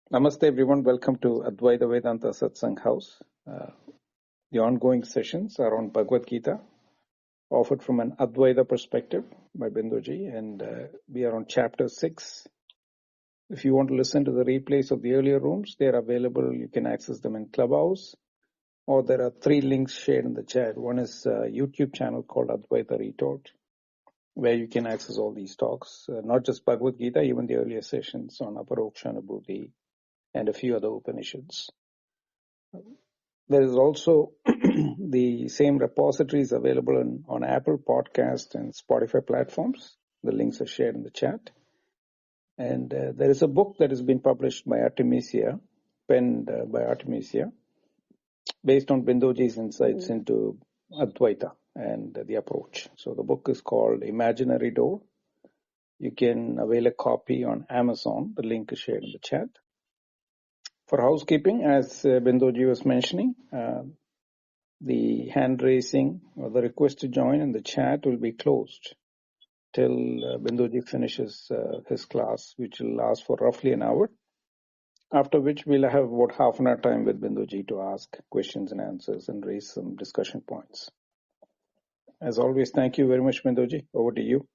Namaste everyone, welcome to Advaita Vedanta Satsang House. The ongoing sessions are on Bhagavad Gita, offered from an Advaita perspective by Binduji, and we are on chapter 6. If you want to listen to the replays of the earlier rooms, they are available. You can access them in Clubhouse, or there are 3 links shared in the chat. One is a YouTube channel called Advaita Retort, where you can access all these talks, not just Bhagavad Gita, even the earlier sessions on Aparoksha Anubhuti and a few other Upanishads. There is also the same repositories available on Apple Podcast and Spotify platforms. The links are shared in the chat. And there is a book that has been published by Artemisia, penned by Artemisia, based on Binduji's insights into Advaita and the approach. So the book is called Imaginary Door. You can avail a copy on Amazon. The link is shared in the chat. For housekeeping, as Binduji was mentioning, the hand raising or the request to join in the chat will be closed till Binduji finishes his class, which will last for roughly an hour, after which we'll have about half an hour time with Binduji to ask questions and answers and raise some discussion points. As always, thank you very much, Binduji. Over to you.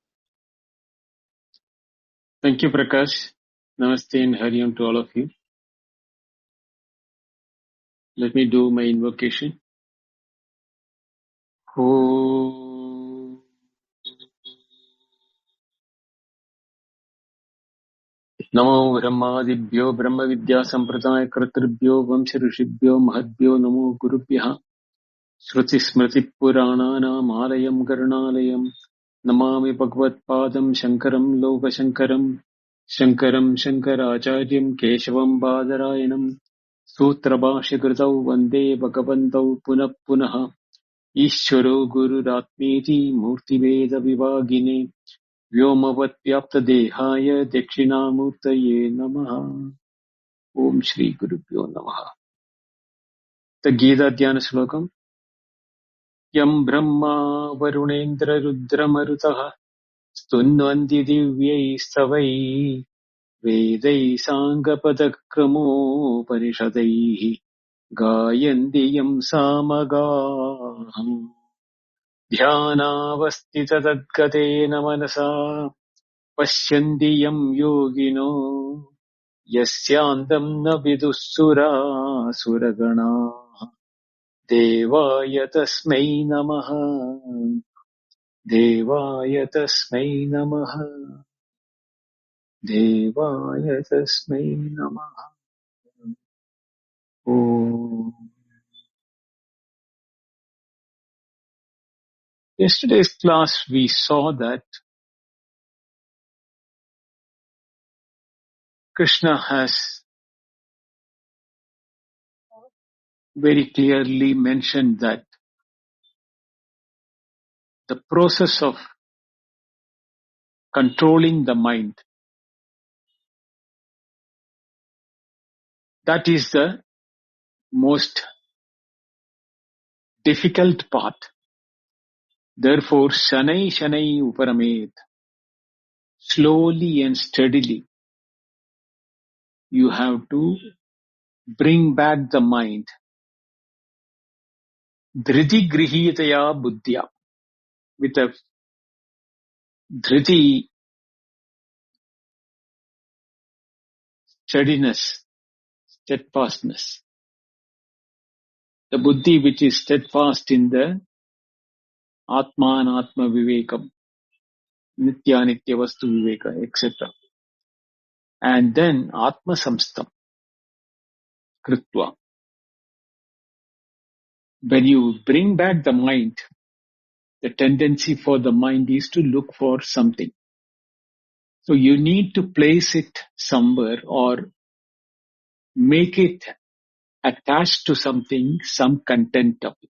Thank you, Prakash. Namaste and Hari Om to all of you. Let me do my invocation. Om Namo Brahmadibhyo Brahma Vidya Sampradaya Kartribhyo Vamsha Rishibhyo Mahadbhyo Namo Gurubhyaha Shruti Smriti Purananam Alayam Karunalayam Namami Bhagavad Padam Shankaram Loka Shankaram Shankaram Shankaracharyam Keshavam Badarayanam Sutra Bhashya Vande Bhagavantau Punah Punaha Ishvaro Gururatmeti Murtiveda Vivagine Vyomavat Vyapta Dehaya Dakshinamurtaye Namaha. Om Shri Gurubhyo Namaha. The Gita Dhyana Slokam. Yam Brahma Varunendra Rudramarutaha Stunvanti Divyai Savai Vedai Sangapadakrammo Parishadaihi Gayanti Yam Samagaham ध्यानावस्थिततद्गतेन मनसा पश्यन्ति यं योगिनो यस्यान्तं न विदुःसुरासुरगणाः देवाय तस्मै नमः देवाय तस्मै नमः देवाय तस्मै नमः Om. Yesterday's class we saw that Krishna has very clearly mentioned that the process of controlling the mind, that is the most difficult part. Therefore, Shanai Shanai Uparamet, slowly and steadily, you have to bring back the mind. Dhriti Grihitaya Buddhya, with a Dhriti, steadiness, steadfastness. The Buddhi which is steadfast in the Atman Atma Vivekam, Nitya Nitya Vastu Viveka, etc. And then Atma Samstam, Kritva. When you bring back the mind, the tendency for the mind is to look for something. So you need to place it somewhere or make it attached to something, some content of it.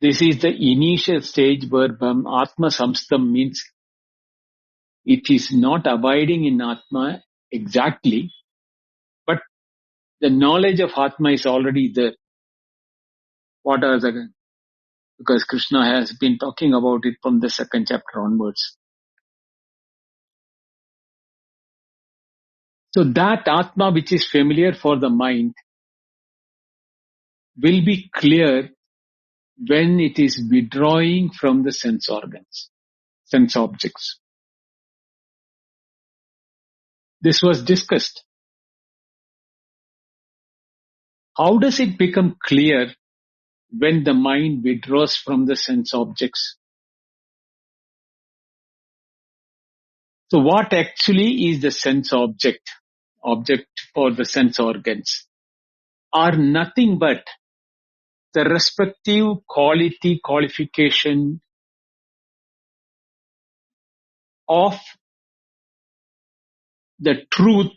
This is the initial stage where Atma Samstam means it is not abiding in Atma exactly, but the knowledge of Atma is already there. What are the, because Krishna has been talking about it from the second chapter onwards. So that Atma which is familiar for the mind will be clear when it is withdrawing from the sense organs, sense objects. This was discussed. How does it become clear when the mind withdraws from the sense objects? So what actually is the sense object? Object for the sense organs are nothing but the respective qualification of the truth,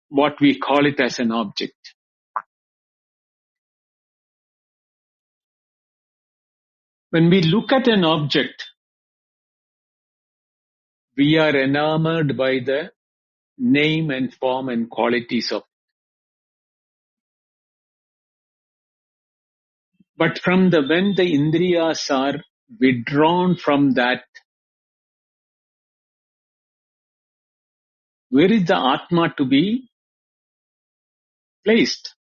what we call it as an object. When we look at an object, we are enamored by the name and form and qualities of. But from when the indriyas are withdrawn from that, where is the Atma to be placed?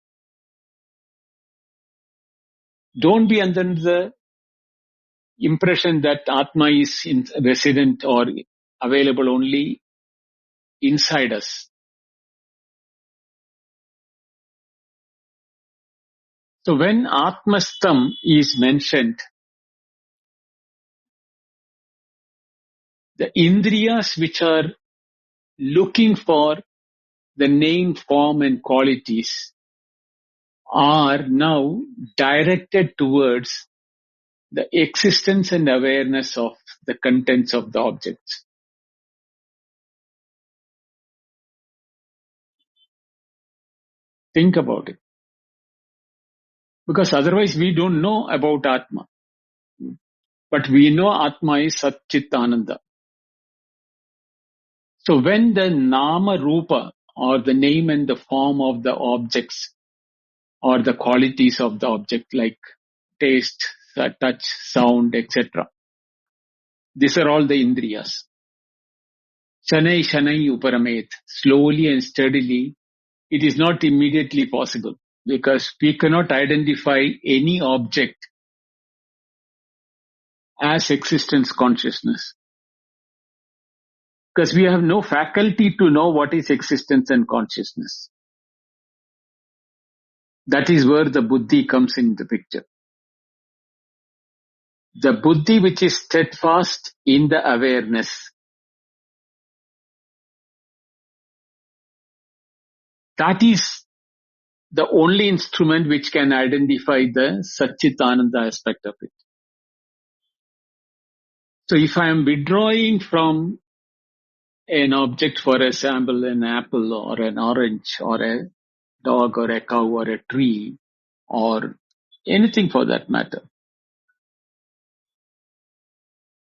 Don't be under the impression that Atma is resident or available only inside us. So when Atmastam is mentioned, the indriyas which are looking for the name, form and qualities are now directed towards the existence and awareness of the contents of the objects. Think about it. Because otherwise we don't know about Atma. But we know Atma is Sat Chit Ananda. So when the Nama Rupa or the name and the form of the objects or the qualities of the object like taste, touch, sound, etc. These are all the indriyas. Shanai Shanai Uparamet, slowly and steadily, it is not immediately possible because we cannot identify any object as existence consciousness. Because we have no faculty to know what is existence and consciousness. That is where the buddhi comes in the picture. The buddhi which is steadfast in the awareness, that is the only instrument which can identify the Satchitananda aspect of it. So if I am withdrawing from an object, for example, an apple or an orange or a dog or a cow or a tree or anything for that matter,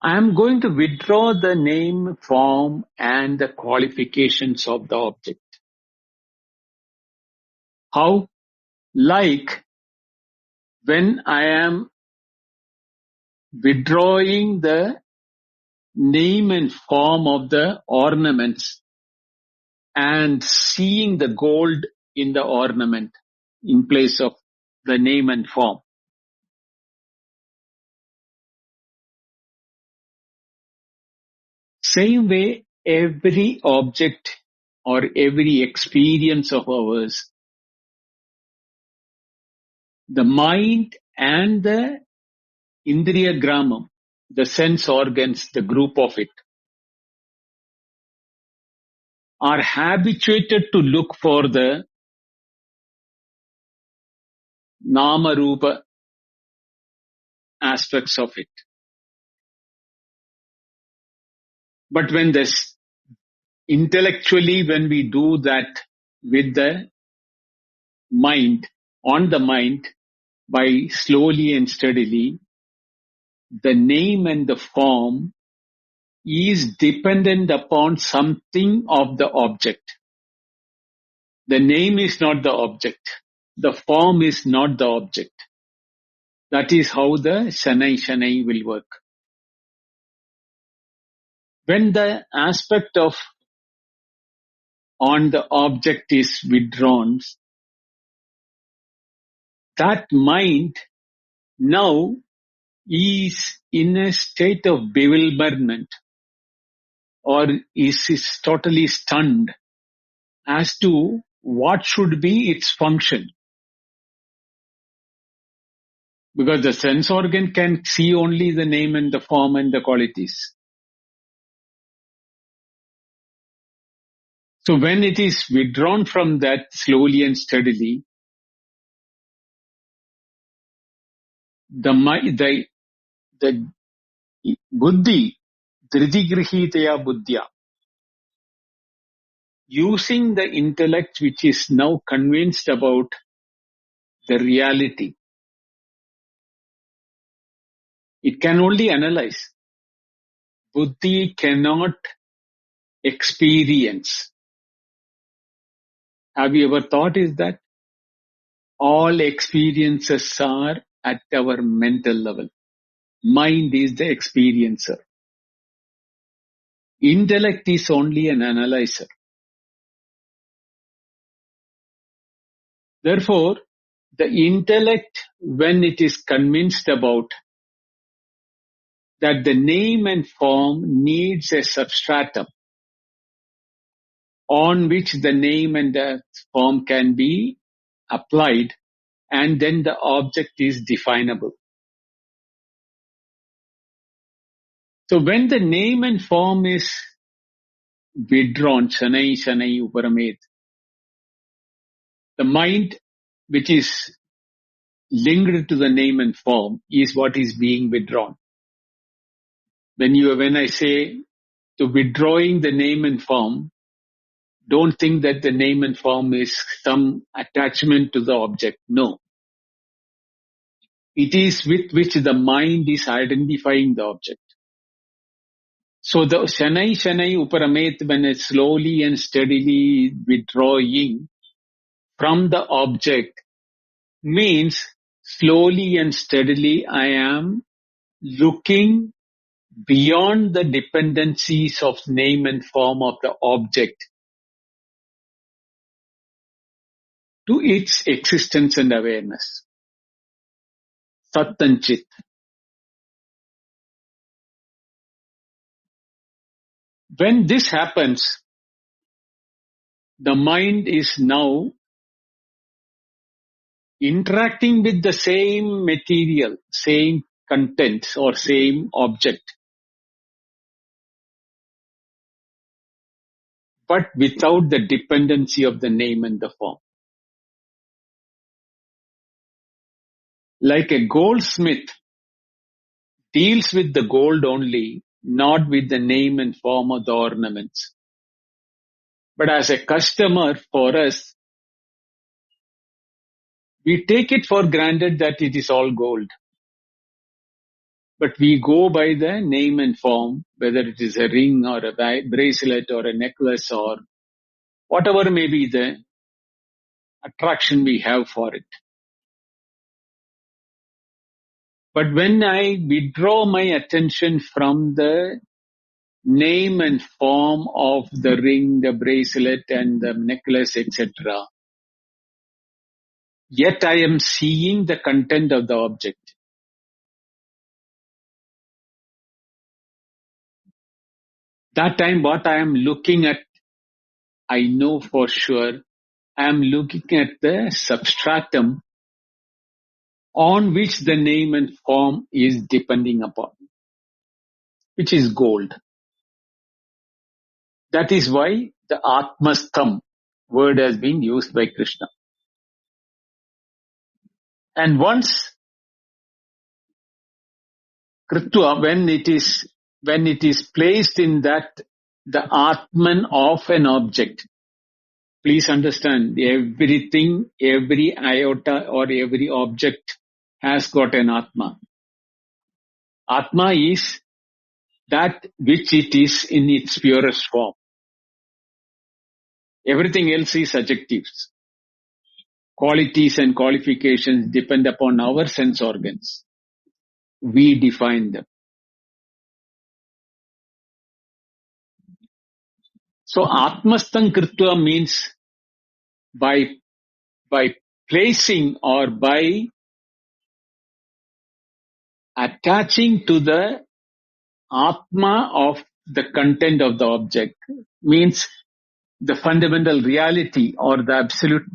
I am going to withdraw the name, form and the qualifications of the object. How? Like when I am withdrawing the name and form of the ornaments and seeing the gold in the ornament in place of the name and form. Same way, every object or every experience of ours, the mind and the Indriya Gramam, the sense organs, the group of it, are habituated to look for the Nama Rupa aspects of it. But when this intellectually, when we do that with the mind, on the mind, by slowly and steadily, the name and the form is dependent upon something of the object. The name is not the object. The form is not the object. That is how the Shanai Shanai will work. When the aspect of on the object is withdrawn, that mind now is in a state of bewilderment, or is totally stunned as to what should be its function. Because the sense organ can see only the name and the form and the qualities. So when it is withdrawn from that slowly and steadily, the buddhi, dhridigrihitaya buddhya, using the intellect which is now convinced about the reality, it can only analyze. Buddhi cannot experience. Have you ever thought is that? All experiences are at our mental level. Mind is the experiencer. Intellect is only an analyzer. Therefore, the intellect, when it is convinced about that the name and form needs a substratum on which the name and the form can be applied, and then the object is definable. So when the name and form is withdrawn, Ch06-17 Uparamet, the mind which is linked to the name and form is what is being withdrawn. When I say to withdrawing the name and form, don't think that the name and form is some attachment to the object. No. It is with which the mind is identifying the object. So the Ch06-17 Uparamet, when it's slowly and steadily withdrawing from the object, means slowly and steadily I am looking beyond the dependencies of name and form of the object to its existence and awareness. Sat and Chit. When this happens, the mind is now interacting with the same material, same content or same object, but without the dependency of the name and the form. Like a goldsmith deals with the gold only, not with the name and form of the ornaments. But as a customer, for us, we take it for granted that it is all gold. But we go by the name and form, whether it is a ring or a bracelet or a necklace or whatever may be the attraction we have for it. But when I withdraw my attention from the name and form of the ring, the bracelet and the necklace, etc., yet I am seeing the content of the object. That time what I am looking at, I know for sure, I am looking at the substratum on which the name and form is depending upon, which is gold. That is why the Atmastham word has been used by Krishna. And once Kritva, when it is placed in that, the Atman of an object, please understand, everything, every iota or every object has got an Atma. Atma is that which it is in its purest form. Everything else is adjectives. Qualities and qualifications depend upon our sense organs. We define them. So Atmastham Kritva means by placing or by attaching to the Atma of the content of the object, means the fundamental reality or the absolute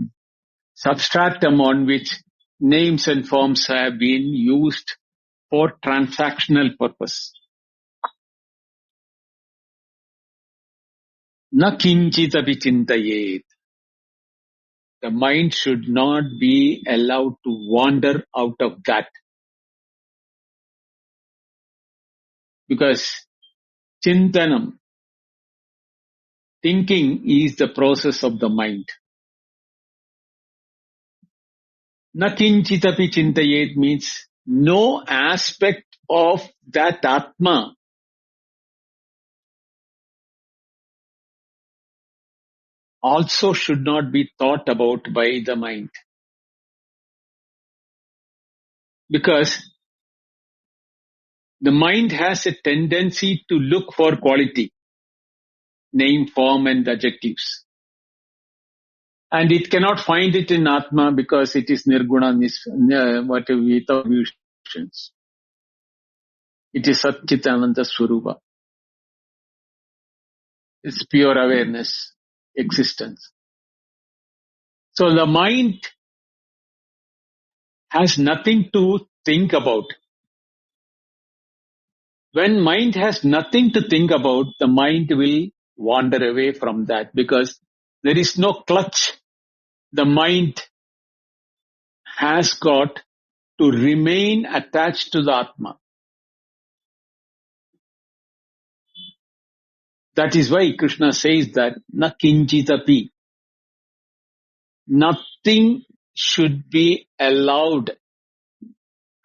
substratum on which names and forms have been used for transactional purpose. Na kinchitapi chintayet. The mind should not be allowed to wander out of that. Because chintanam, thinking, is the process of the mind. Na kinchitapi chintayet means no aspect of that Atma also should not be thought about by the mind. Because the mind has a tendency to look for quality, name, form and adjectives. And it cannot find it in Atma because it is Nirguna, without visions. It is Satchitananda Swarupa. It's pure awareness, existence. So the mind has nothing to think about. When mind has nothing to think about, the mind will wander away from that because there is no clutch the mind has got to remain attached to the Atma. That is why Krishna says that na kinchitapi. Nothing should be allowed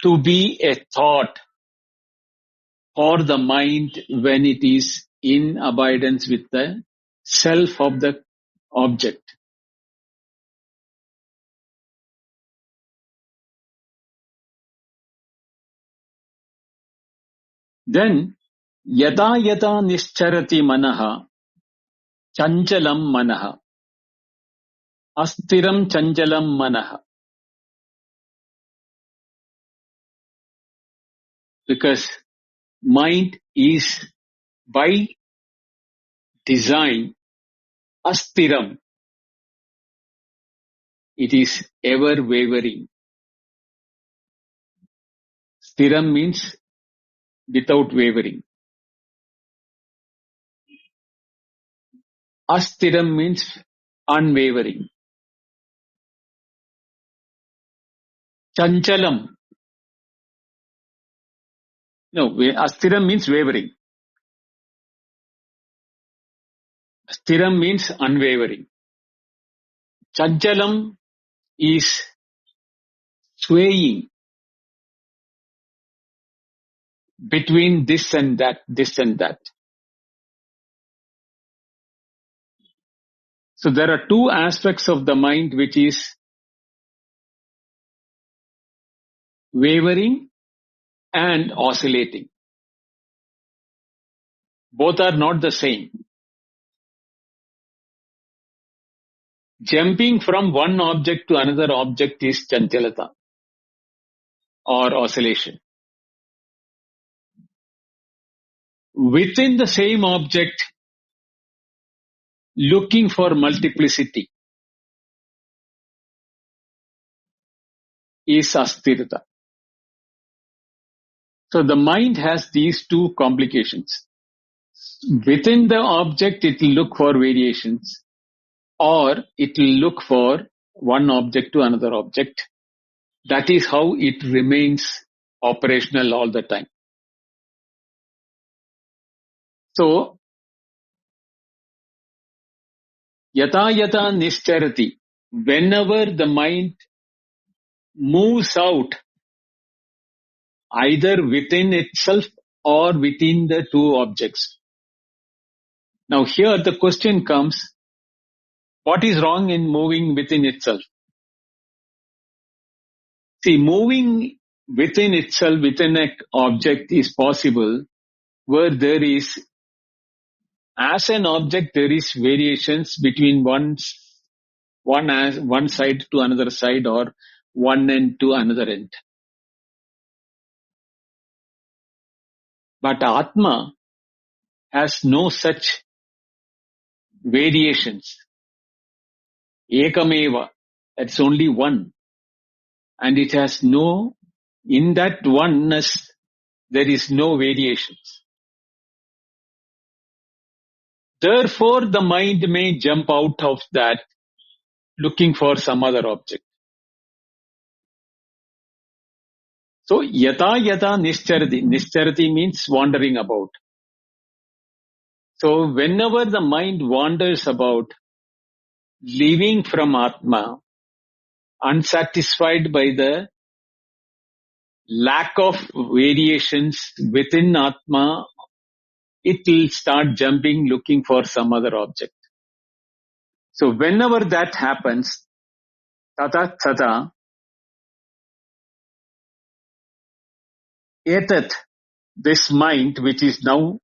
to be a thought for the mind when it is in abidance with the self of the object. Then, yada yada nischarati manaha, chanchalam manaha, astiram chanchalam manaha. Because mind is by design astiram. It is ever wavering. Stiram means without wavering. Astiram means unwavering. Chanchalam. No, astiram means wavering. Stiram means unwavering. Chanchalam is swaying between this and that, this and that. So there are two aspects of the mind which is wavering and oscillating. Both are not the same. Jumping from one object to another object is chanchalata or oscillation. Within the same object, looking for multiplicity is asthirata. So the mind has these two complications. Within the object, it will look for variations, or it will look for one object to another object. That is how it remains operational all the time. So, yata yata nischarati, whenever the mind moves out, either within itself or within the two objects. Now here the question comes, what is wrong in moving within itself? See, moving within itself, within an object is possible where there is As an object, there is variations between one side to another side, or one end to another end. But Atma has no such variations. Ekameva, that's only one. And it has no, in that oneness, there is no variations. Therefore, the mind may jump out of that looking for some other object. So, yata yata nischarati. Nischarati means wandering about. So, whenever the mind wanders about, leaving from Atma, unsatisfied by the lack of variations within Atma, it will start jumping looking for some other object. So whenever that happens, tata tata, etat, this mind which is now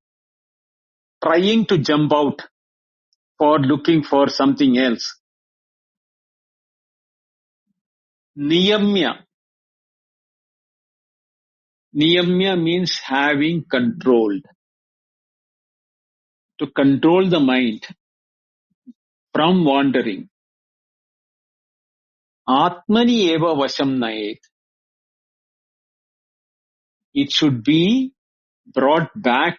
trying to jump out for looking for something else, niyamya. Niyamya means having controlled. To control the mind from wandering. Atmani eva vasham nayet. It should be brought back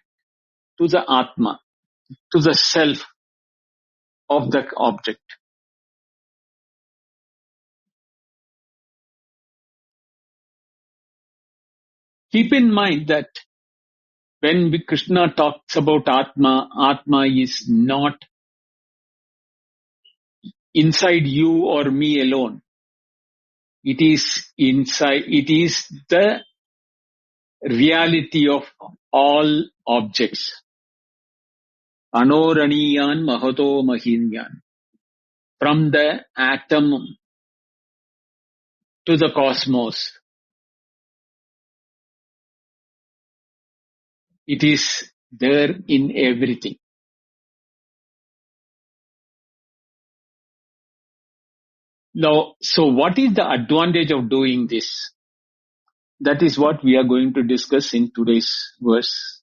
to the Atma, to the self of the object. Keep in mind that when Krishna talks about Atma, Atma is not inside you or me alone. It is inside, it is the reality of all objects. Anoraniyan mahato mahinyan. From the atom to the cosmos. It is there in everything. Now, so what is the advantage of doing this? That is what we are going to discuss in today's verse.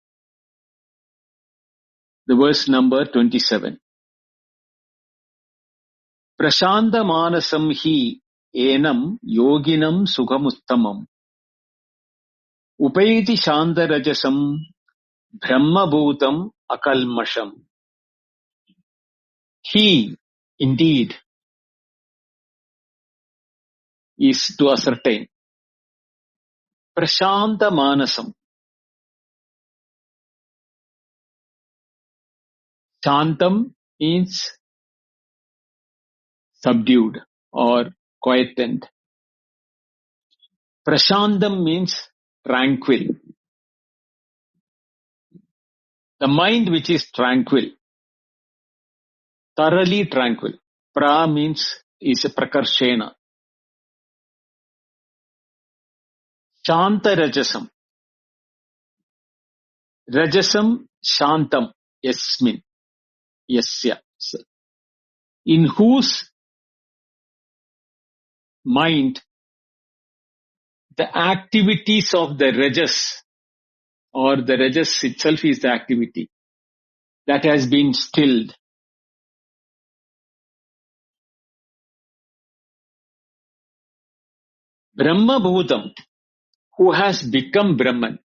The verse number 27. Prashanta manasam hi enam yoginam sukhamuttamam. Upaiti shanta rajasam brahma bhutam akalmasham. He, indeed, is to ascertain. Prashanta manasam. Shantam means subdued or quietened. Prashantam means tranquil. The mind which is tranquil, thoroughly tranquil. Pra means is a prakarshena. Shanta rajasam. Rajasam shantam. Yasmin. Yasya. In whose mind the activities of the rajas, or the rajas itself is the activity, that has been stilled. Brahma bhutam, who has become Brahman.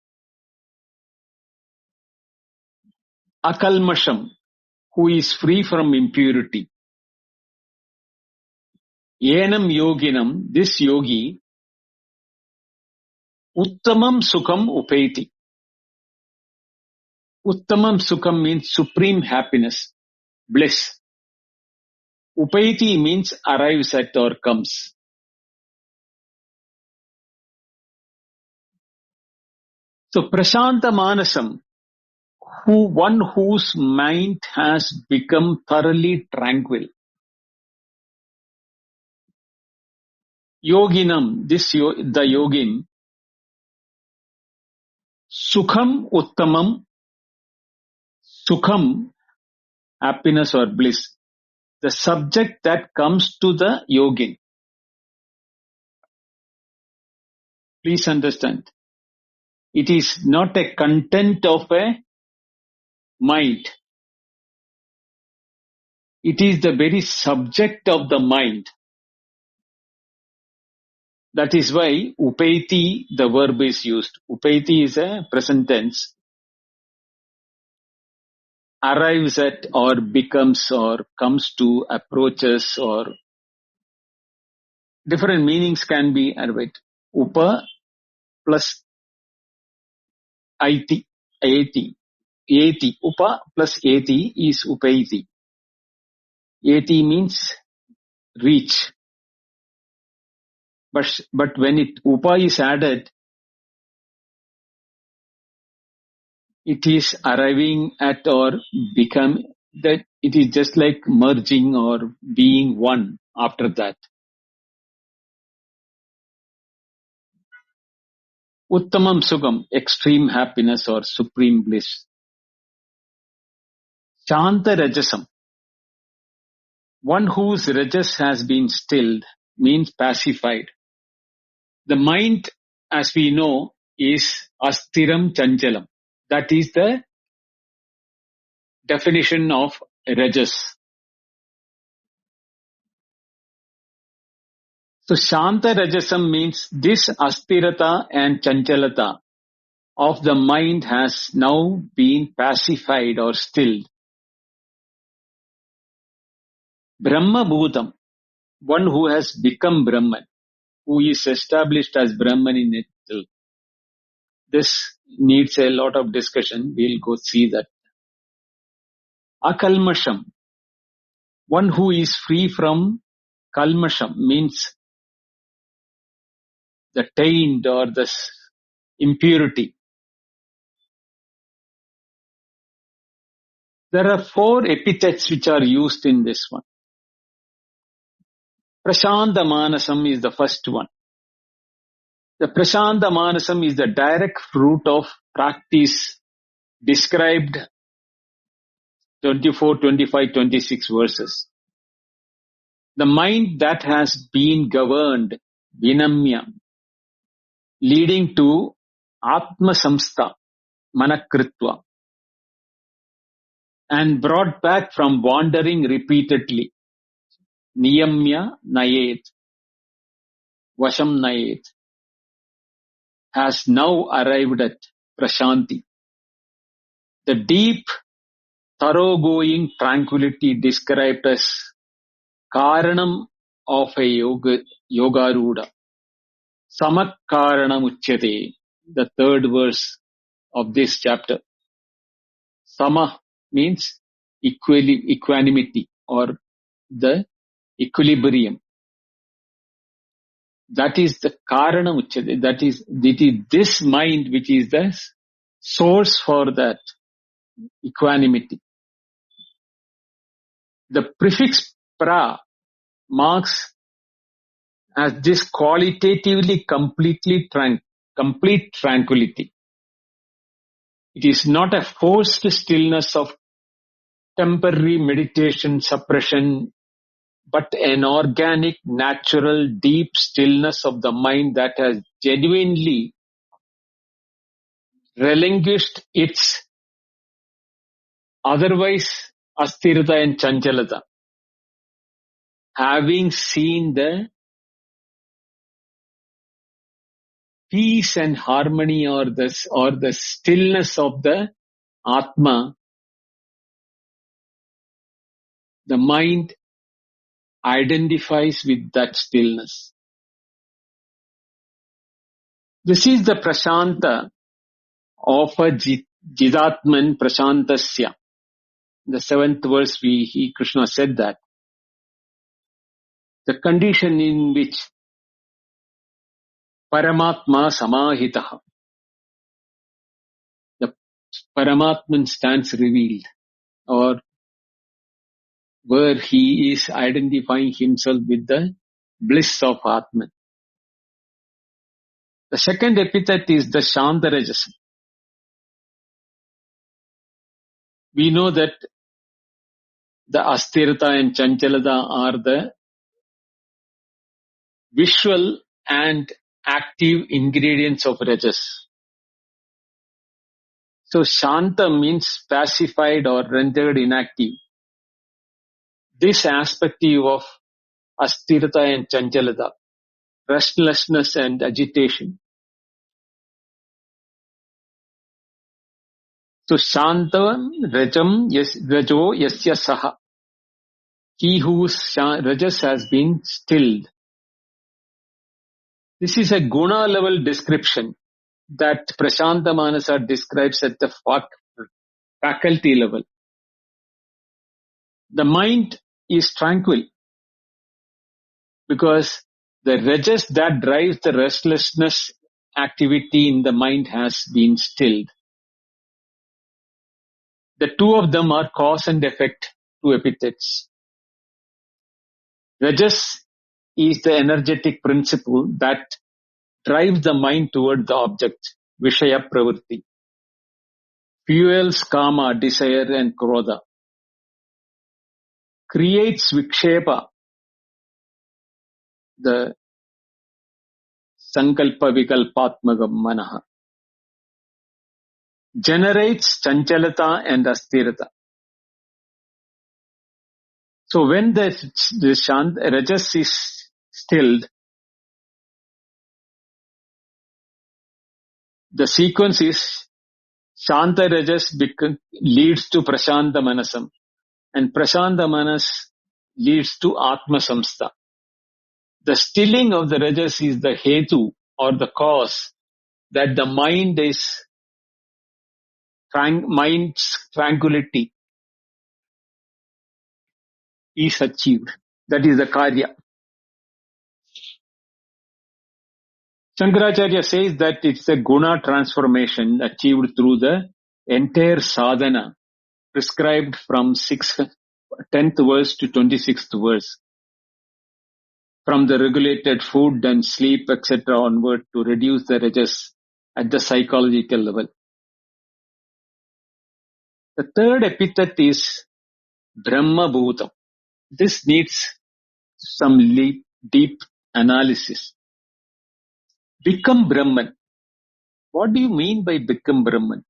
Akalmasham, who is free from impurity. Enam yoginam, this yogi, uttamam sukham upaiti. Uttamam sukham means supreme happiness, bliss. Upaiti means arrives at or comes. So prashanta manasam, one whose mind has become thoroughly tranquil. Yoginam, the yogin, sukham uttamam, sukham happiness or bliss. The subject that comes to the yogin. Please understand. It is not a content of a mind. It is the very subject of the mind. That is why upaiti, the verb is used. Upaiti is a present tense. Arrives at or becomes or comes to, approaches, or different meanings can be arrived. Upa plus iti, ati. Ati, upa plus ati is upaiti. Ati means reach. But when upa is added, it is arriving at or become, that it is just like merging or being one after that. Uttamam Sugam, extreme happiness or supreme bliss. Shanta Rajasam, one whose rajas has been stilled, means pacified. The mind, as we know, is astiram chanchalam. That is the definition of rajas. So Shanta Rajasam means this astirata and chanchalata of the mind has now been pacified or stilled. Brahma Bhutam, one who has become Brahman, who is established as Brahman in itself. This needs a lot of discussion. We'll go see that. Akalmasham, one who is free from kalmasham, means the taint or the impurity. There are 4 epithets which are used in this one. Prashanta Manasam is the first one. The Prashanta Manasam is the direct fruit of practice described 24, 25, 26 verses. The mind that has been governed, vinamya, leading to Atma Samstha, Manakritva, and brought back from wandering repeatedly, Niyamya Nayet, Vasham Nayet, has now arrived at Prashanti. The deep, thoroughgoing tranquility described as Karanam of a Yogaruda. Samakkaranam Uchyate, the 3rd verse of this chapter. Sama means equanimity or the equilibrium. That is the Karanam Uchyate. That is this mind which is the source for that equanimity. The prefix pra marks as this qualitatively complete tranquility. It is not a forced stillness of temporary meditation suppression, but an organic, natural, deep stillness of the mind that has genuinely relinquished its otherwise asthirata and chanchalata, having seen the peace and harmony or the stillness of the Atma. The mind identifies with that stillness. This is the prashanta of a jidatman prashantasya. The 7th verse, Krishna said that the condition in which Paramatma samahitaha, the Paramatman stands revealed, or where he is identifying himself with the bliss of Atman. The second epithet is the Shantarajasa. We know that The asthirata and chanchalata are the visual and active ingredients of rajas. So shanta means pacified or rendered inactive. This aspect of asthirata and chanchalata, restlessness and agitation. So shanta rajam rajo yasya saha. He whose rajas has been stilled. This is a guna level description that Prashanta Manasa describes at the faculty level. The mind is tranquil because the rajas that drives the restlessness activity in the mind has been stilled. The two of them are cause and effect to epithets. Rajas is the energetic principle that drives the mind toward the object, Vishaya Pravritti, fuels kama, desire and krodha, creates vikshepa, the sankalpa vikalpatmaka manaha, generates chanchalata and asthirata. So when the rajas is stilled, the sequence is Shanta Rajas leads to Prashanta Manasam, and Prashanta Manas leads to Atma Samstha. The stilling of the Rajas is the hetu or the cause that the mind's tranquility is achieved. That is the Karya. Shankaracharya says that it's a guna transformation achieved through the entire sadhana prescribed from 10th verse to 26th verse. From the regulated food and sleep, etc. onward to reduce the rajas at the psychological level. The third epithet is Brahma Bhutam. This needs some deep analysis. Become Brahman. What do you mean by become Brahman?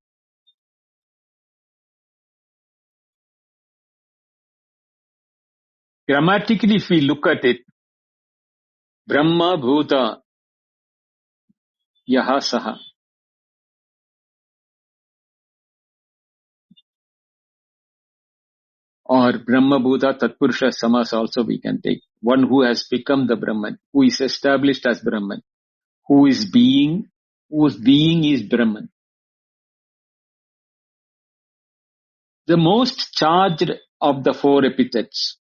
Grammatically, if we look at it, Brahma Bhuta Yaha Saha. Or Brahma Bhuta Tatpurusha Samas also we can take. One who has become the Brahman, who is established as Brahman, whose being is Brahman. The most charged of the four epithets,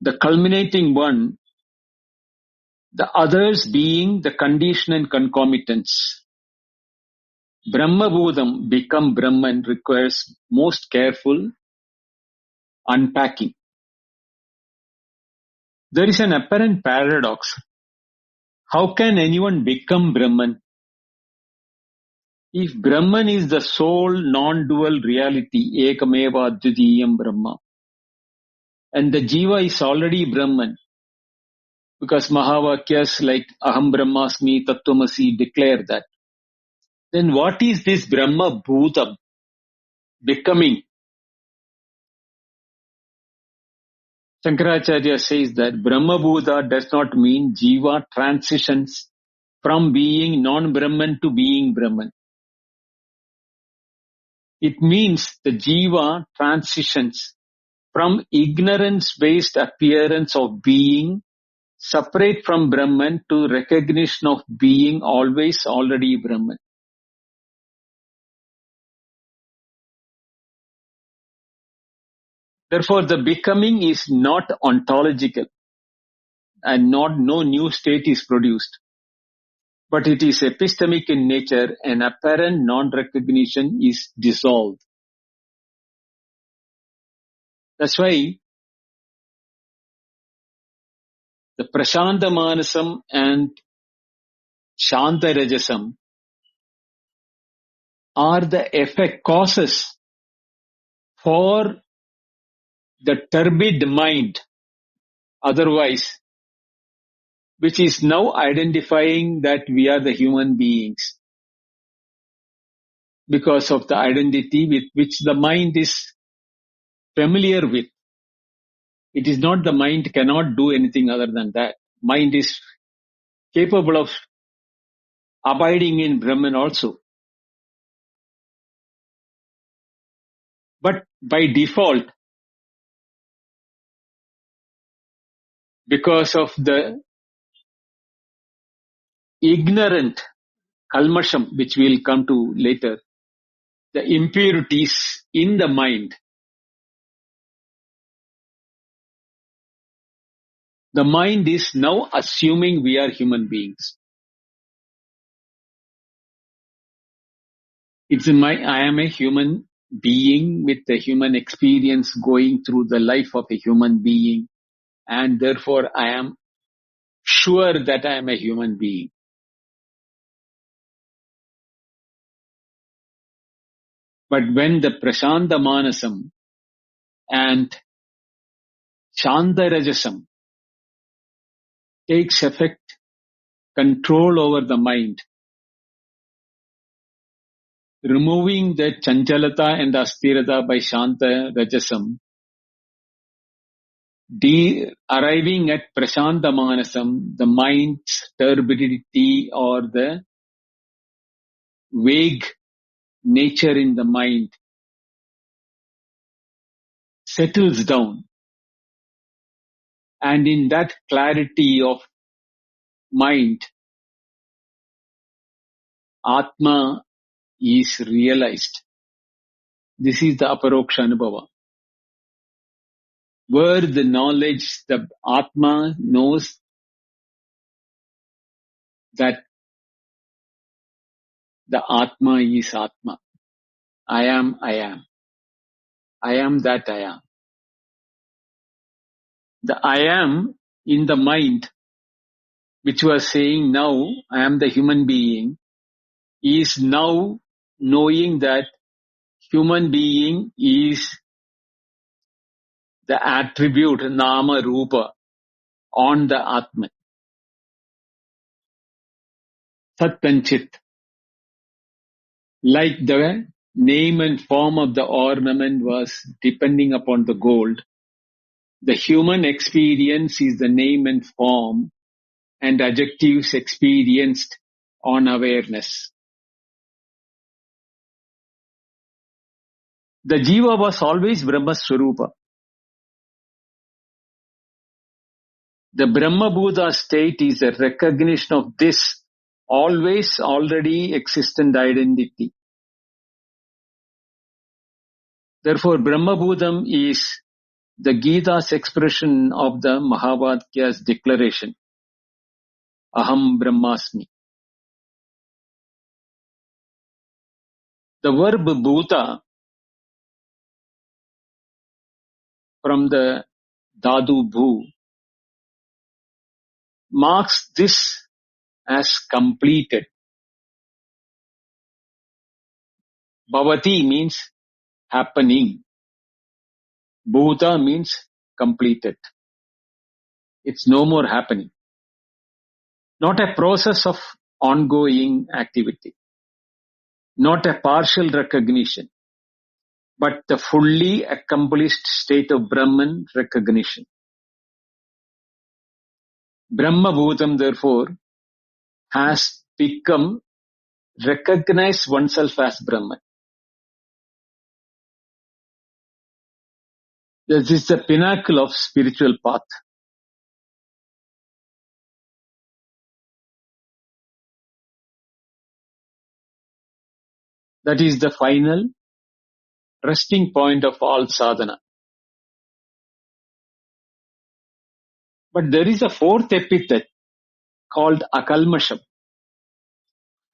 the culminating one, the others being the condition and concomitants. Brahma Bhudam, become Brahman, requires most careful unpacking. There is an apparent paradox. How can anyone become Brahman? If Brahman is the sole non-dual reality, Ekameva Advitiyam Brahma, and the Jiva is already Brahman, because Mahavakyas like Aham Brahmasmi, Tattvamasi declare that, then what is this Brahma Bhutam, becoming? Shankaracharya says that Brahma Bhuta does not mean Jiva transitions from being non-Brahman to being Brahman. It means the Jiva transitions from ignorance-based appearance of being separate from Brahman to recognition of being always already Brahman. Therefore, the becoming is not ontological and no new state is produced, but it is epistemic in nature and apparent non-recognition is dissolved. That's why the Prashanta Manasam and Shanta Rajasam are the effect causes for the turbid mind, otherwise, which is now identifying that we are the human beings because of the identity with which the mind is familiar with. It is not the mind cannot do anything other than that. Mind is capable of abiding in Brahman also. But by default, because of the ignorant kalmasham, which we'll come to later, the impurities in the mind, the mind is now assuming we are human beings. I am a human being with a human experience going through the life of a human being, and therefore I am sure that I am a human being. But when the Prashanta Manasam and Shantarajasam takes effect, control over the mind, removing the Chanchalata and Asthirata by Shanta Rajasam, arriving at Prashanta Manasam, the mind's turbidity or the vague nature in the mind settles down. And in that clarity of mind, Atma is realized. This is the Aparoksha Anubhava, where the knowledge, the Atma knows that the Atma is Atma. I am, I am. I am that I am. The I am in the mind, which was saying now I am the human being, is now knowing that human being is the attribute Nama Rupa on the Atman. Sat and Chit. Like the name and form of the ornament was depending upon the gold, the human experience is the name and form and adjectives experienced on awareness. The Jiva was always Brahma Swarupa. The Brahma Bhuta state is a recognition of this always already existent identity. Therefore, Brahma Bhutam is the Gita's expression of the Mahavakya's declaration. Aham Brahmasmi. The verb Bhuta from the Dhatu Bhu marks this as completed. Bhavati means happening. Bhuta means completed. It's no more happening. Not a process of ongoing activity. Not a partial recognition, but the fully accomplished state of Brahman recognition. Brahma Bhutam, therefore, has become recognize oneself as Brahman. This is the pinnacle of spiritual path. That is the final resting point of all sadhana. But there is a fourth epithet called akalmasham,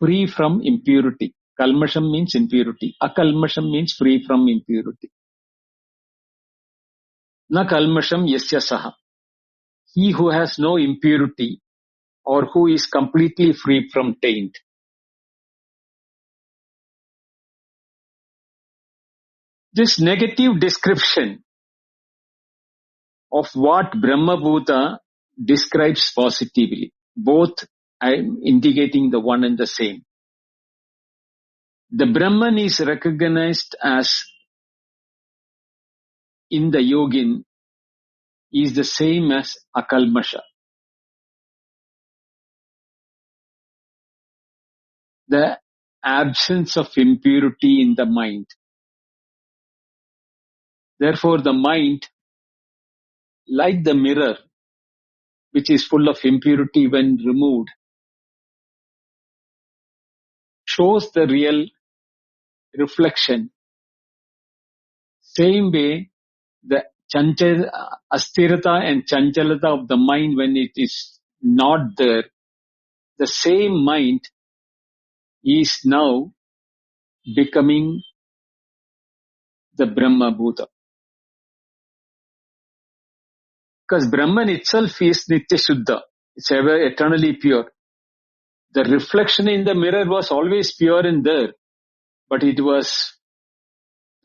free from impurity. Kalmasham means impurity. Akalmasham means free from impurity. Na kalmasham yasya saha. He who has no impurity or who is completely free from taint. This negative description of what Brahma Bhuta describes positively. Both I am indicating the one and the same. The Brahman is recognized as in the yogin is the same as akalmasha. The absence of impurity in the mind. Therefore, the mind, like the mirror, which is full of impurity when removed, shows the real reflection. Same way, the asthirata and chanchalata of the mind, when it is not there, the same mind is now becoming the Brahma Bhuta. Because Brahman itself is Nitya Shuddha. It's ever eternally pure. The reflection in the mirror was always pure and there, but it was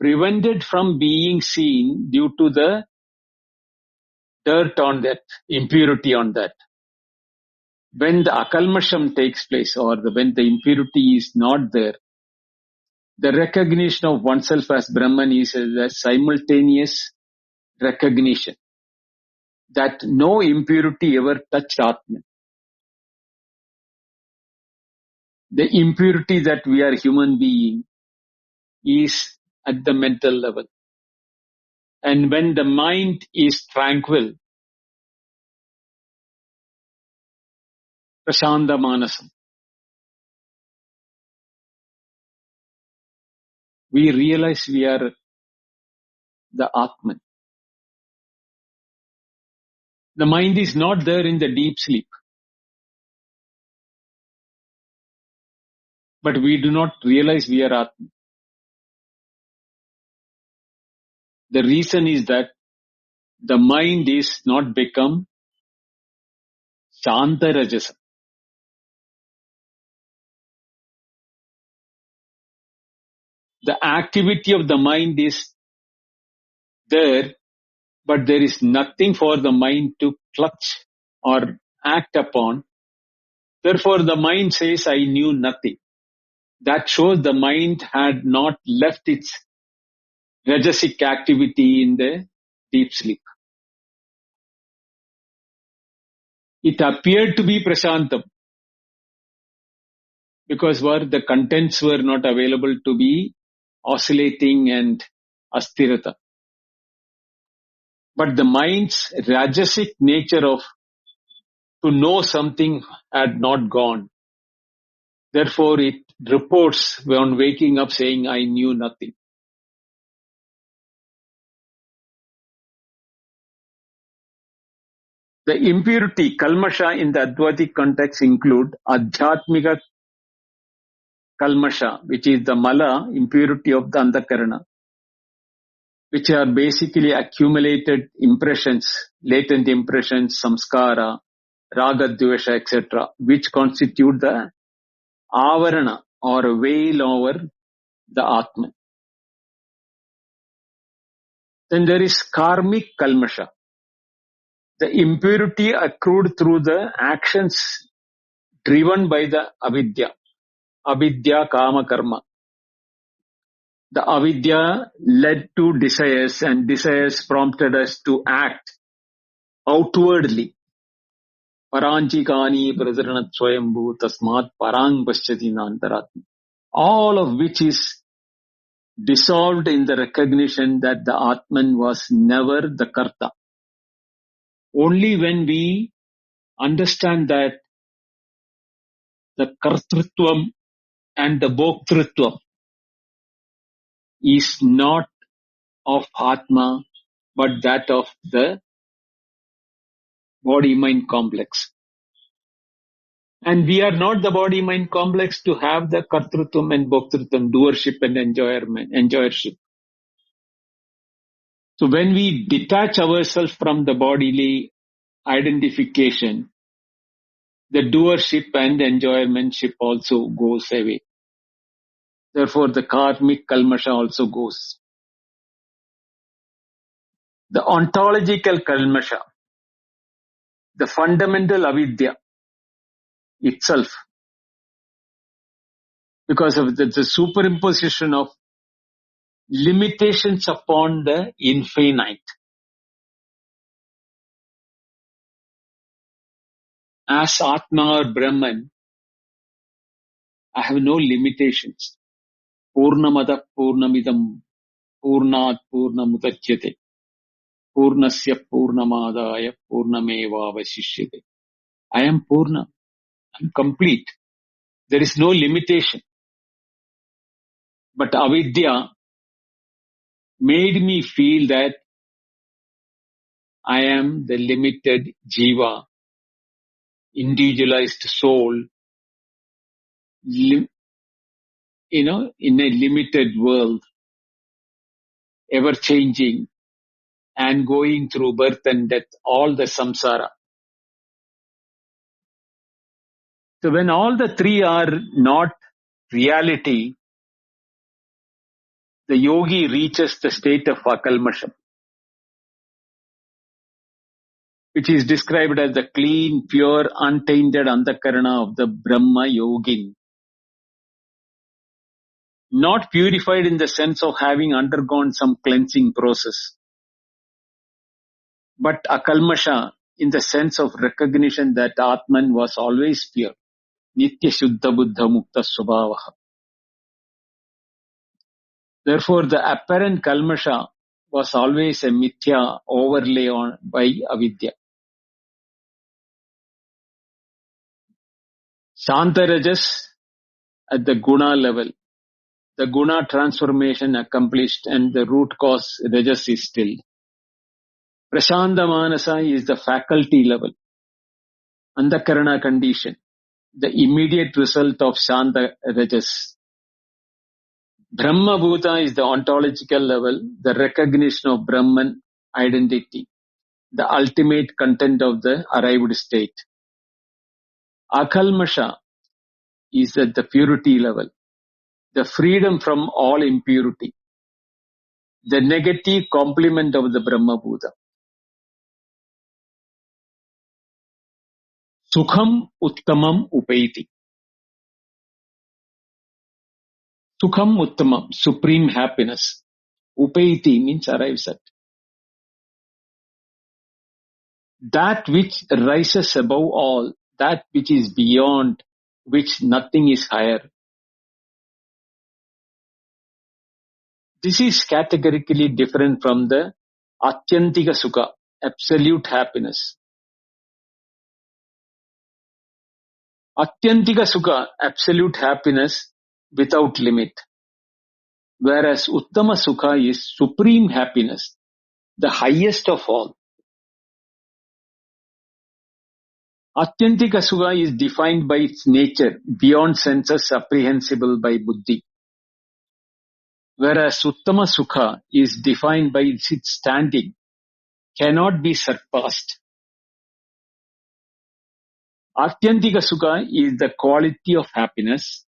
prevented from being seen due to the dirt on that, impurity on that. When the akalmasham takes place, or when the impurity is not there, the recognition of oneself as Brahman is a simultaneous recognition that no impurity ever touched Atman. The impurity that we are human being is at the mental level. And when the mind is tranquil, prashanda manasam, we realize we are the Atman. The mind is not there in the deep sleep. But we do not realize we are Atman. The reason is that the mind is not become Shanta Rajasa. The activity of the mind is there, but there is nothing for the mind to clutch or act upon. Therefore, the mind says, I knew nothing. That shows the mind had not left its Rajasic activity in the deep sleep. It appeared to be Prashantam because the contents were not available to be oscillating and asthirata. But the mind's Rajasic nature of to know something had not gone. Therefore, it reports on waking up saying, I knew nothing. The impurity, kalmasha in the Advaitic context include adhyatmika kalmasha, which is the mala, impurity of the antakarana, which are basically accumulated impressions, latent impressions, samskara, raga, dvesha, etc., which constitute the avarana or veil over the Atman. Then there is karmic kalmasha, the impurity accrued through the actions driven by the avidya kama karma. The avidya led to desires, and desires prompted us to act outwardly. Paranchikani prasaranat swayambhu tasmat parang paschati nantaratma. All of which is dissolved in the recognition that the Atman was never the Karta. Only when we understand that the Kartrutvam and the Bhoktrutvam is not of Atma, but that of the body-mind complex. And we are not the body-mind complex to have the Kartrutvam and Bhoktrutvam, doership and enjoyership. So when we detach ourselves from the bodily identification, the doership and enjoymentship also goes away. Therefore, the karmic kalmasha also goes. The ontological kalmasha, the fundamental avidya itself, because of the superimposition of limitations upon the infinite. As Atma or Brahman, I have no limitations. Purnamada Purnamidam Purnat Purnamudachyate Purnasya Purnamadaya Purnameva Vasishyate. I am Purna. I am complete. There is no limitation. But avidya made me feel that I am the limited jiva, individualized soul, in a limited world, ever changing and going through birth and death, all the samsara. So when all the three are not reality, the yogi reaches the state of akalmasham, which is described as the clean, pure, untainted antakarana of the Brahma yogin. Not purified in the sense of having undergone some cleansing process, but akalmasha in the sense of recognition that Atman was always pure. Nitya Shuddha Buddha Mukta Swabhavaha. Therefore, the apparent kalmasha was always a mithya overlay on by avidya. Shantarajas at the guna level, the guna transformation accomplished and the root cause rajas is still. Prashanta manasa is the faculty level, antakarana condition, the immediate result of shanta rajas. Brahma Bhuta is the ontological level, the recognition of Brahman identity, the ultimate content of the arrived state. Akalmasha is at the purity level, the freedom from all impurity, the negative complement of the Brahma Bhuta. Sukham Uttamam Upaiti. Sukham Uttamam, supreme happiness. Upaiti means arrives at. That which rises above all, that which is beyond, which nothing is higher. This is categorically different from the Atyantika Sukha, absolute happiness. Atyantika Sukha, absolute happiness without limit. Whereas Uttama Sukha is supreme happiness, the highest of all. Atyantika Sukha is defined by its nature, beyond senses apprehensible by buddhi. Whereas Uttama Sukha is defined by its standing, cannot be surpassed. Atyantika Sukha is the quality of happiness,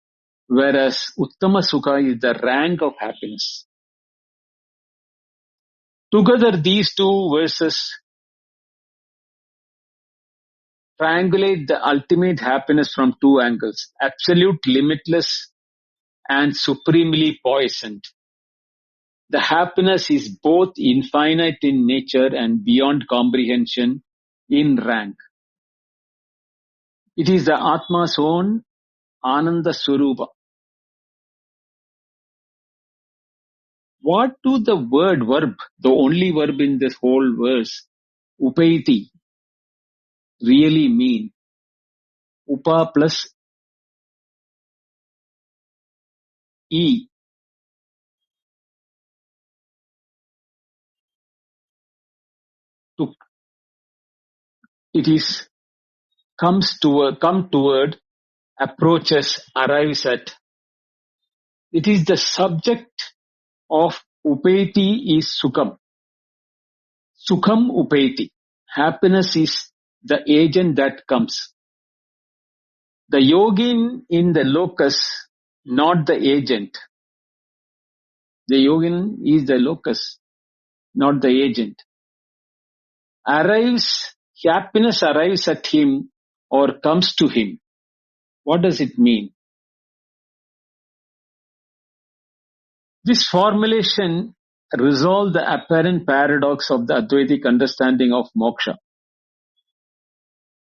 whereas Uttama Sukha is the rank of happiness. Together these two verses triangulate the ultimate happiness from two angles, absolute, limitless, and supremely poisoned. The happiness is both infinite in nature and beyond comprehension in rank. It is the Atma's own Ananda Swarupa. What do the verb, the only verb in this whole verse, upaiti, really mean? Upa plus E. It is come toward, approaches, arrives at. It is the subject of upaiti is sukham. Sukham upaiti. Happiness is the agent that comes. The yogin in the locus, not the agent. The yogin is the locus, not the agent. happiness arrives at him or comes to him. What does it mean? This formulation resolves the apparent paradox of the Advaitic understanding of moksha.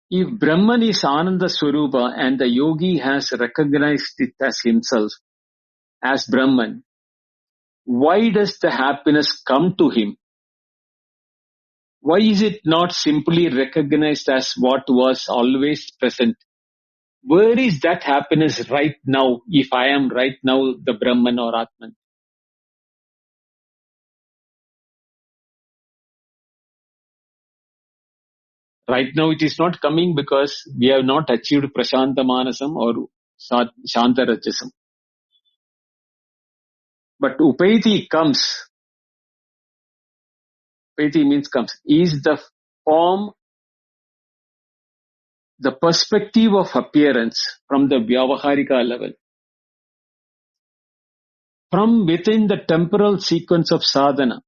If Brahman is Ananda Swarupa and the yogi has recognized it as himself, as Brahman, why does the happiness come to him? Why is it not simply recognized as what was always present? Where is that happiness right now, if I am right now the Brahman or Atman? Right now it is not coming because we have not achieved Prashanta Manasam or Shanta Rajasam. But Upaiti comes, Upaiti means comes, is the form, the perspective of appearance from the Vyavaharika level. From within the temporal sequence of sadhana.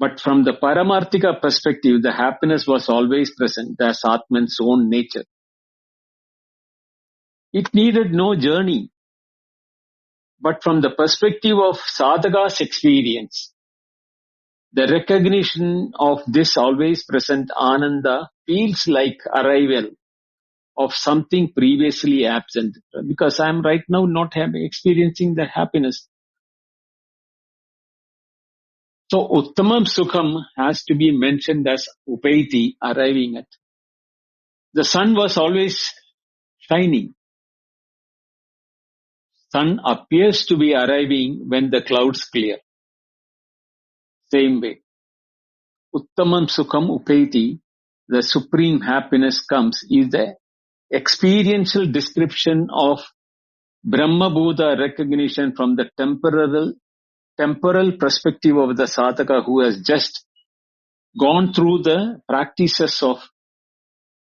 But from the Paramarthika perspective, the happiness was always present as Atman's own nature. It needed no journey. But from the perspective of sadhaka's experience, the recognition of this always present Ananda feels like arrival of something previously absent. Because I am right now not experiencing the happiness. So Uttamam Sukham has to be mentioned as Upaiti, arriving at. The sun was always shining. Sun appears to be arriving when the clouds clear. Same way. Uttamam Sukham Upaiti, the supreme happiness comes, is the experiential description of Brahma Bhuta recognition from the temporal perspective of the sadhaka who has just gone through the practices of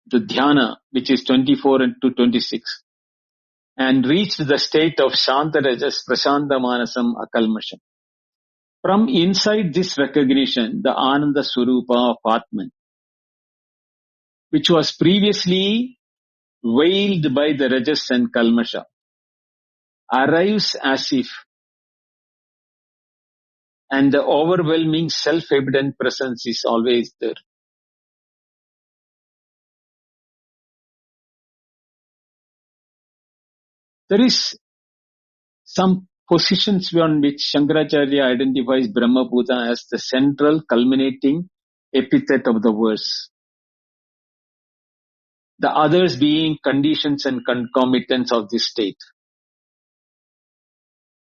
the dhyana, which is 24 to 26, and reached the state of Shanta Rajas, Prashanta Manasam, Akalmasham. From inside this recognition, the Ananda Swarupa of Atman, which was previously veiled by the Rajas and Kalmasha, arrives as if, and the overwhelming self-evident presence is always there. There is some positions on which Shankaracharya identifies Brahma Bhuta as the central culminating epithet of the verse. The others being conditions and concomitants of this state.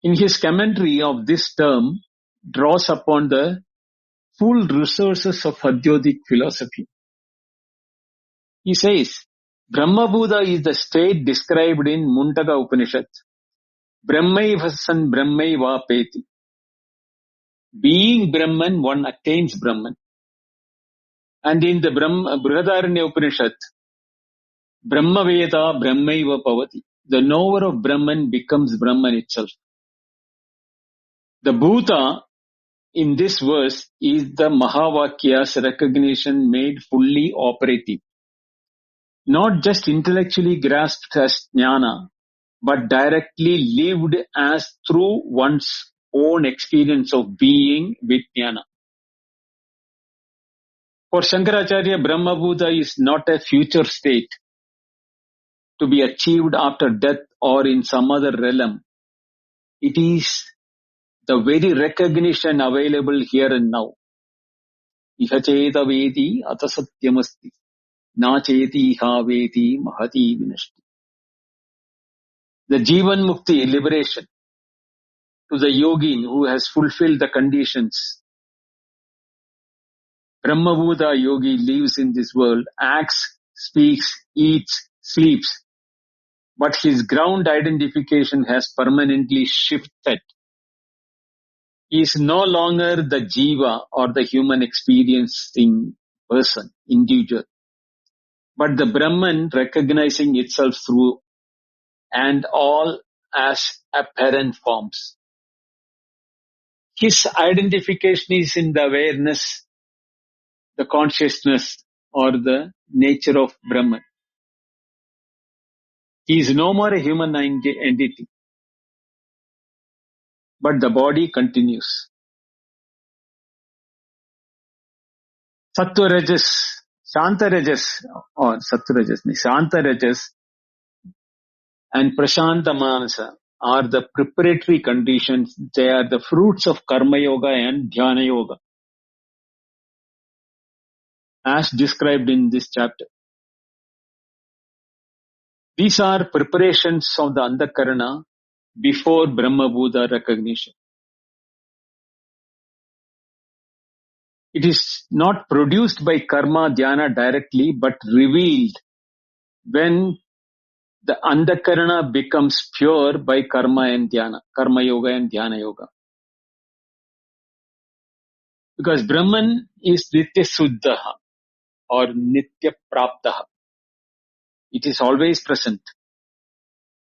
In his commentary of this term, draws upon the full resources of Advaitic philosophy. He says, Brahma Bhuta is the state described in Mundaka Upanishad. Brahmaiva san Brahmaiva peti. Being Brahman, one attains Brahman. And in the Brihadaranya Upanishad, Brahma Veda Brahmaiva Pavati. The knower of Brahman becomes Brahman itself. The Bhuta in this verse is the Mahavakya's recognition made fully operative. Not just intellectually grasped as jnana, but directly lived as through one's own experience of being with jnana. For Shankaracharya, Brahma Bhuta is not a future state to be achieved after death or in some other realm. It is the very recognition available here and now. Iha cheta veti atasatyamasti, na cheti iha veti mahati vinashti. The Jivan Mukti, liberation, to the yogin who has fulfilled the conditions. Brahma Bhuta yogi lives in this world, acts, speaks, eats, sleeps, but his ground identification has permanently shifted. He is no longer the jiva or the human experiencing person, individual, but the Brahman recognizing itself through and all as apparent forms. His identification is in the awareness the consciousness or the nature of Brahman. He is no more a human entity, but the body continues. Sattva Rajas, Shanta Rajas, or Sattva Rajas, Shanta Rajas and Prashanta Manasa are the preparatory conditions. They are the fruits of Karma Yoga and Dhyana Yoga, as described in this chapter. These are preparations of the Antakarana before Brahma Buddha recognition. It is not produced by karma dhyana directly, but revealed when the Antakarana becomes pure by karma and dhyana, karma yoga and dhyana yoga. Because Brahman is nitya suddhaha or nitya praptaha. It is always present.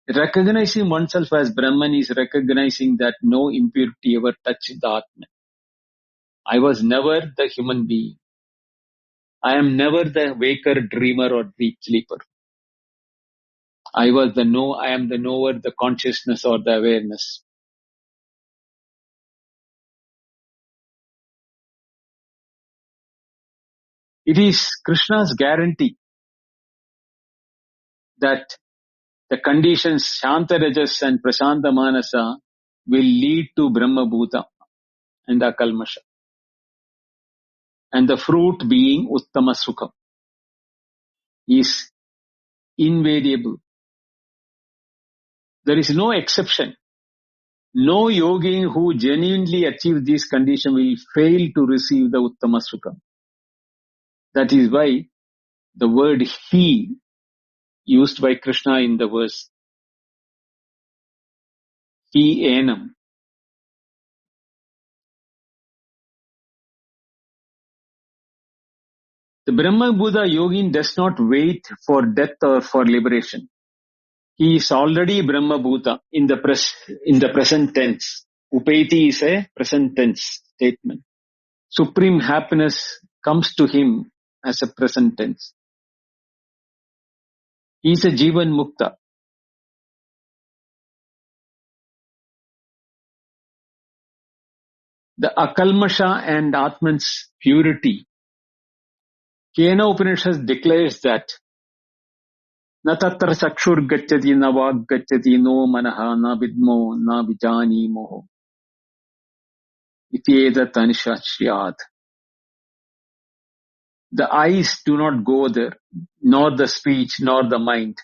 Recognizing oneself as Brahman is recognizing that no impurity ever touched the Atman. I was never the human being. I am never the waker, dreamer or deep sleeper. I am the knower, the consciousness or the awareness. It is Krishna's guarantee that the conditions Shanta Rajas and Prashanta Manasa will lead to Brahma Bhuta and Akalmasha. And the fruit being Uttama Sukha is invariable. There is no exception. No yogin who genuinely achieves this condition will fail to receive the Uttama Sukha. That is why the word he used by Krishna in the verse, he enam. The Brahma Buddha yogin does not wait for death or for liberation. He is already Brahma Bhuta in the present tense. Upeti is a present tense statement. Supreme happiness comes to him as a present tense. He is a Jivan Mukta. The Akalmasha and Atman's purity. Kena Upanishad declares that Na tatra chakshur gacchati na vag gacchati no manaha na vidmo na vijani moho. Ityedat anishashyad. The eyes do not go there, nor the speech, nor the mind.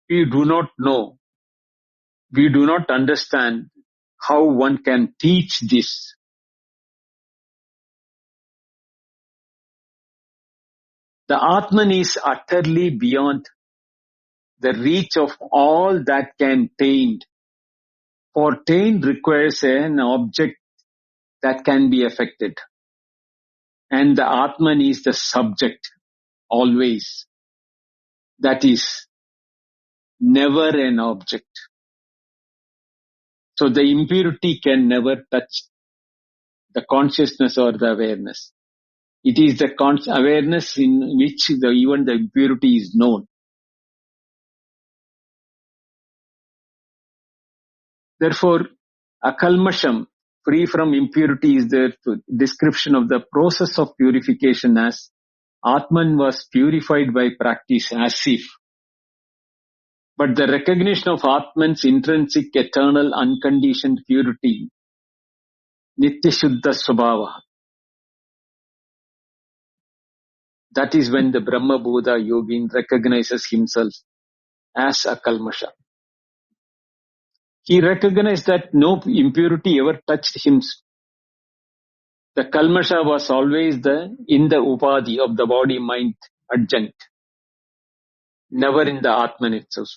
We do not know, we do not understand how one can teach this. The Atman is utterly beyond the reach of all that can taint. For taint requires an object that can be affected. And the Atman is the subject, always. That is never an object. So the impurity can never touch the consciousness or the awareness. It is the awareness in which even the impurity is known. Therefore, akalmasham, free from impurity, is the description of the process of purification as Atman was purified by practice as if. But the recognition of Atman's intrinsic, eternal, unconditioned purity, nitya shuddha svabhava. That is when the Brahma Buddha yogin recognizes himself as akalmasha. He recognized that no impurity ever touched him. The kalmasha was always in the upadhi of the body-mind adjunct, never in the Atman itself.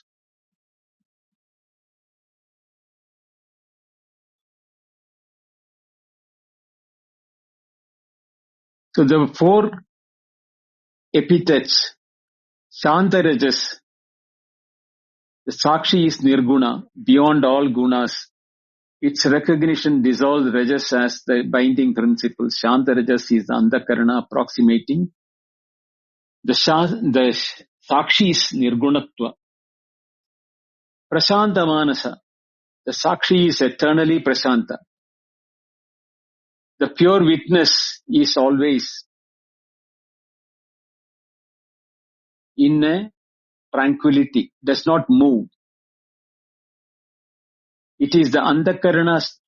So the four epithets, Shanta Rajas, the Sakshi is Nirguna, beyond all gunas, Its recognition dissolves Rajas as the binding principle. Shanta Rajas is the Antakarana approximating the Sakshi's Nirgunatva. Prashanta Manasa. The Sakshi is eternally Prashanta. The pure witness is always in a tranquility, does not move. It is the Antakarana's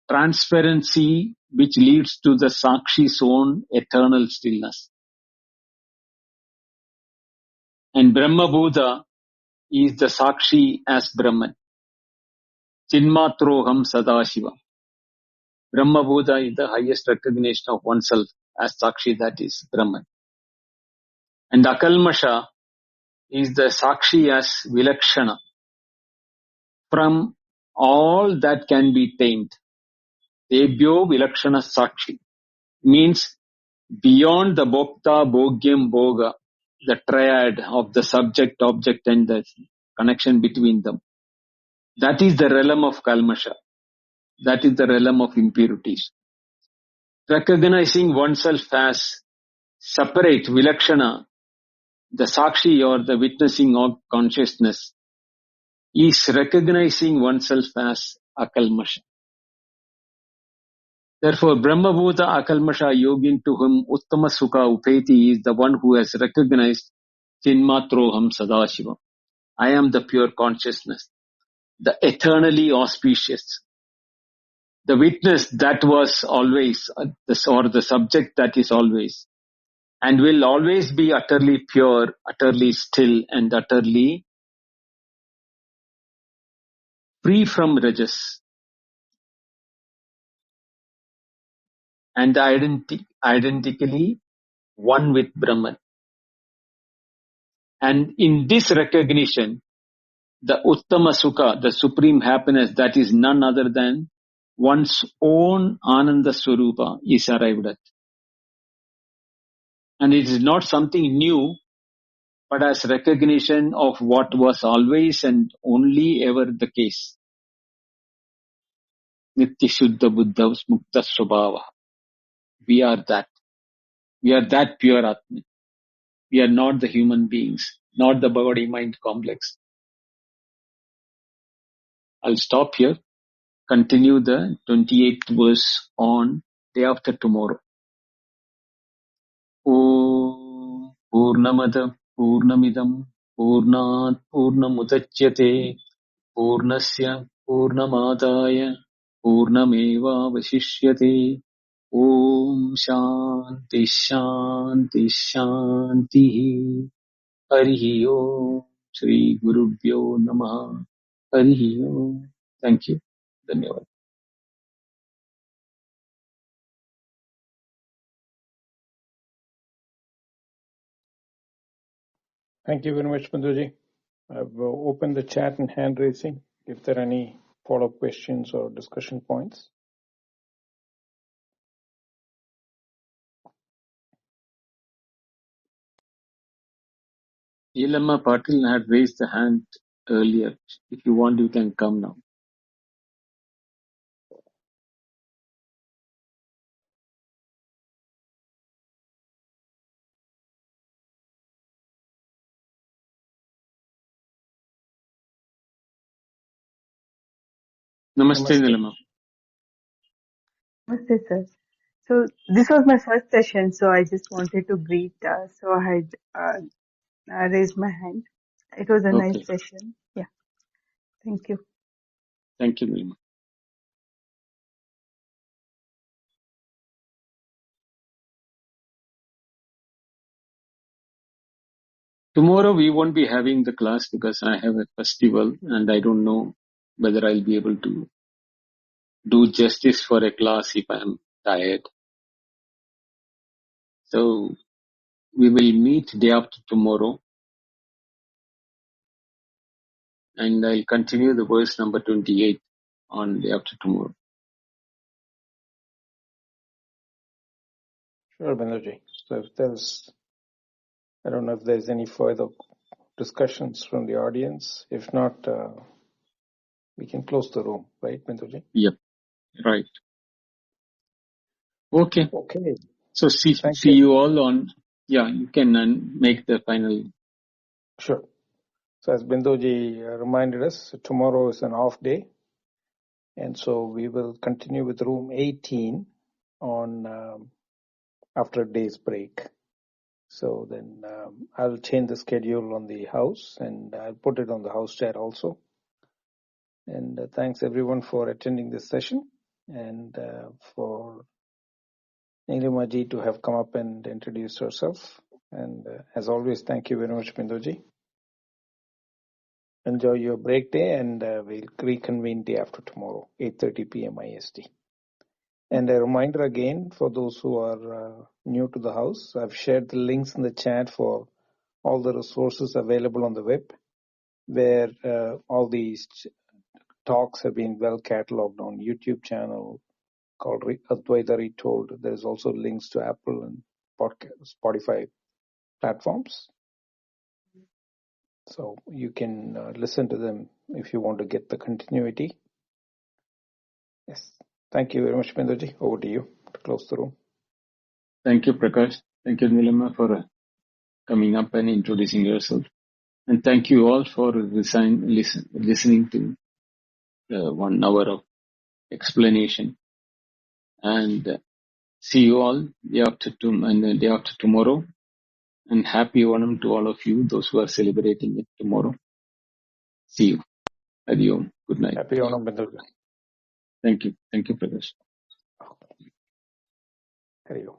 transparency which leads to the Sakshi's own eternal stillness. And Brahma Bhuta is the Sakshi as Brahman. Chinmatroham Sadashiva. Brahma Bhuta is the highest recognition of oneself as Sakshi, that is Brahman. And Akalmasha is the Sakshi as Vilakshana. From all that can be tamed. Debhyo Vilakshana Sakshi means beyond the Bhokta, Bhogyam, Bhoga, the triad of the subject, object and the connection between them. That is the realm of Kalmasha. That is the realm of impurities. Recognizing oneself as separate, Vilakshana, the Sakshi or the witnessing of consciousness, is recognizing oneself as Akalmasha. Therefore, Brahmabhuta Akalmasha Yogin to whom Uttama Sukha Upeti is the one who has recognized Chinmatroham Sadashiva. I am the pure consciousness, the eternally auspicious, the witness that was always, or the subject that is always, and will always be utterly pure, utterly still, and utterly free from rajas, and identically one with Brahman. And in this recognition, the Uttama Sukha, the supreme happiness that is none other than one's own Ananda Swarupa is arrived at. And it is not something new, but as recognition of what was always and only ever the case. Nitya Shuddha Buddha Mukta Swabhava. We are that. We are that pure Atman. We are not the human beings, not the body-mind complex. I'll stop here. Continue the 28th verse on day after tomorrow. Om Purnamada Purnamidam Purnat Purnamudachyate Purnasya Purnamadaya Purnameva Vasishyate. Om Shanti Shanti Shanti. Harihi Om. Shri Gurubhyo Namaha. Harihi Om. Thank you. Dhanyavad. Thank you very much, Madhuji. I've opened the chat and hand raising. If there are any follow-up questions or discussion points. Yelamma Patil had raised the hand earlier. If you want, you can come now. Namaste, Namaste. Yelamma. Namaste, sir. So this was my first session, so I just wanted to greet. So I had raised my hand. It was a nice Okay. session. Yeah, thank you. Thank you, Yelamma. Tomorrow we won't be having the class because I have a festival and I don't know whether I'll be able to do justice for a class if I'm tired. So we will meet day after tomorrow and I'll continue the verse number 28 on day after tomorrow. Sure, Madhuji. So if I don't know if there's any further discussions from the audience. If not, we can close the room, right, Binduji? Yep. Right. Okay. Okay. So see Thank you. you all on. Yeah, you can make the final. Sure. So as Binduji reminded us, tomorrow is an off day. And so we will continue with room 18 on after a day's break. So then I'll change the schedule on the house and I'll put it on the house chat also. And thanks everyone for attending this session and for Nilima ji to have come up and introduced herself. And as always, thank you very much, Binduji. Enjoy your break day and we'll reconvene day after tomorrow, 8:30 p.m. IST. And a reminder again for those who are new to the house, I've shared the links in the chat for all the resources available on the web, where all these talks have been well cataloged on YouTube channel called Advaita Retold. There's also links to Apple and Spotify platforms. So you can listen to them if you want to get the continuity. Yes. Thank you very much, Binduji. Over to you to close the room. Thank you, Prakash. Thank you, Nilima, for coming up and introducing yourself. And thank you all for listening to 1 hour of explanation. And see you all day after tomorrow. And happy Onam to all of you, those who are celebrating it tomorrow. See you. Adi Om. Good night. Happy Onam, Binduji. Thank you. Thank you, Prakash. Hari Om.